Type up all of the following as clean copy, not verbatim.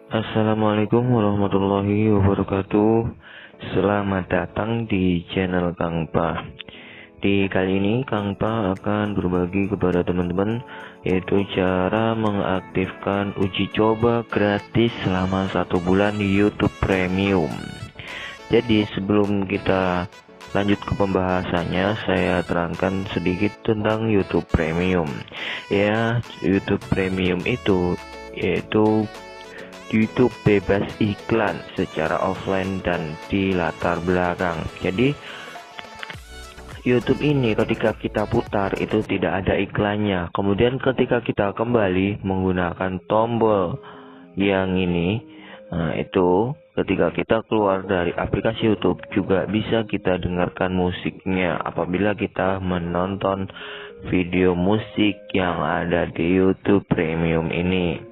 Assalamualaikum warahmatullahi wabarakatuh. Selamat datang di channel Kang Pa. Di kali ini Kang Pa akan berbagi kepada teman-teman yaitu cara mengaktifkan uji coba gratis selama 1 bulan di YouTube Premium. Jadi sebelum kita lanjut ke pembahasannya, saya terangkan sedikit tentang YouTube Premium. Ya, YouTube Premium itu yaitu YouTube bebas iklan secara offline dan di latar belakang. Jadi YouTube ini ketika kita putar itu tidak ada iklannya. Kemudian ketika kita kembali menggunakan tombol yang ini, itu ketika kita keluar dari aplikasi YouTube juga bisa kita dengarkan musiknya apabila kita menonton video musik yang ada di YouTube Premium ini.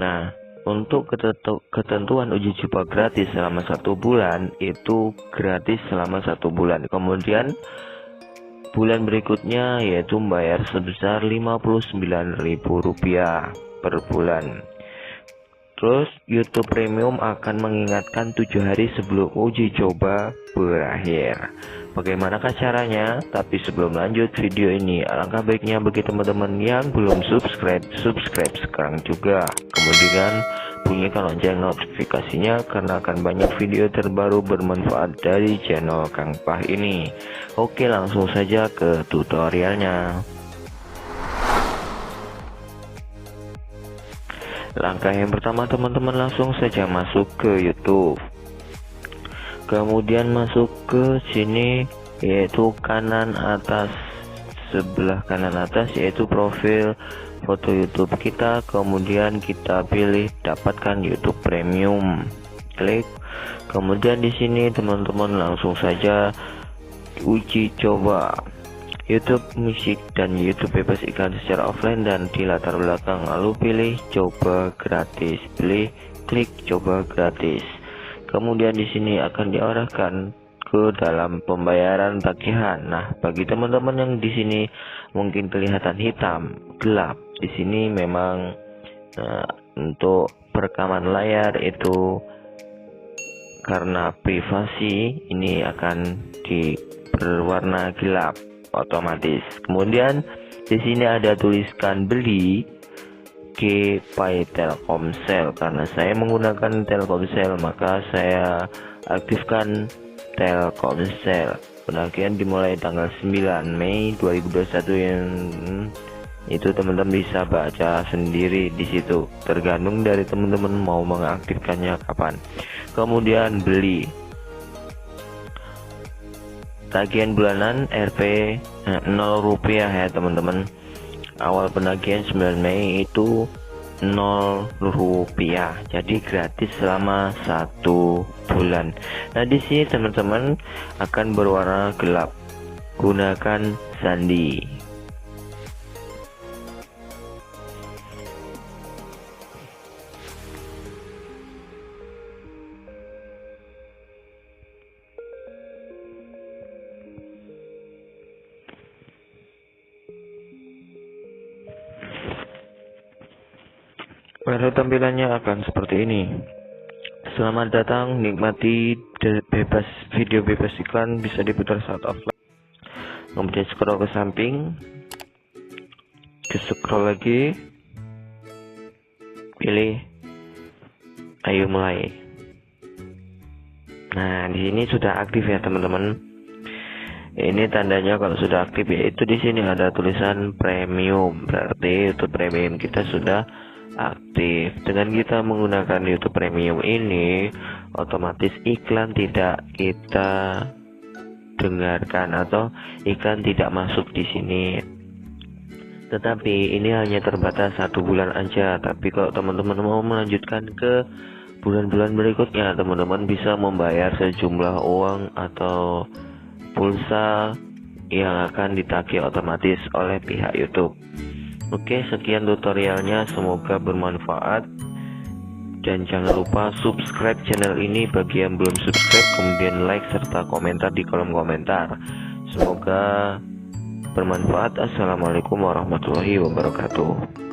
Nah, untuk ketentuan uji coba gratis selama 1 bulan itu gratis selama 1 bulan. Kemudian bulan berikutnya yaitu membayar sebesar Rp59.000 per bulan. Terus YouTube Premium akan mengingatkan 7 hari sebelum uji coba berakhir. Bagaimanakah caranya? Tapi sebelum lanjut video ini, alangkah baiknya bagi teman-teman yang belum subscribe sekarang juga. Kemudian bunyikan lonceng notifikasinya karena akan banyak video terbaru bermanfaat dari channel Kang Pa ini. Oke, langsung saja ke tutorialnya. Langkah yang pertama, teman-teman langsung saja masuk ke YouTube. Kemudian masuk ke sini yaitu kanan atas, sebelah kanan atas yaitu profil foto YouTube kita. Kemudian kita pilih dapatkan YouTube Premium. Klik. Kemudian di sini teman-teman langsung saja uji coba YouTube musik dan YouTube bebas iklan secara offline dan di latar belakang. Lalu pilih coba gratis. Klik coba gratis. Kemudian di sini akan diarahkan ke dalam pembayaran tagihan. Nah, bagi teman-teman yang di sini mungkin kelihatan hitam, gelap, di sini memang untuk perekaman layar itu karena privasi ini akan berwarna gelap otomatis. Kemudian di sini ada tuliskan beli Pay Telkomsel. Karena saya menggunakan Telkomsel maka saya aktifkan Telkomsel. Penagihan dimulai tanggal 9 Mei 2021 yang itu teman-teman bisa baca sendiri di situ. Tergantung dari teman-teman mau mengaktifkannya kapan. Kemudian beli. Tagihan bulanan Rp 0 ya teman-teman. Awal penagihan 9 Mei itu Rp0, jadi gratis selama 1 bulan. Nah, di sini teman-teman akan berwarna gelap. Gunakan sandi. Lalu tampilannya akan seperti ini. Selamat datang, nikmati video bebas iklan, bisa diputar saat offline. Kemudian scroll ke samping, scroll lagi, pilih ayo mulai. Nah, di sini sudah aktif ya teman-teman. Ini tandanya kalau sudah aktif, yaitu di sini ada tulisan premium, berarti YouTube Premium kita sudah aktif. Dengan kita menggunakan YouTube Premium ini, otomatis iklan tidak kita dengarkan atau iklan tidak masuk di sini. Tetapi ini hanya terbatas 1 bulan aja. Tapi kalau teman-teman mau melanjutkan ke bulan-bulan berikutnya, teman-teman bisa membayar sejumlah uang atau pulsa yang akan ditagih otomatis oleh pihak YouTube. Oke, sekian tutorialnya, semoga bermanfaat dan jangan lupa subscribe channel ini bagi yang belum subscribe, kemudian like serta komentar di kolom komentar. Semoga bermanfaat. Assalamualaikum warahmatullahi wabarakatuh.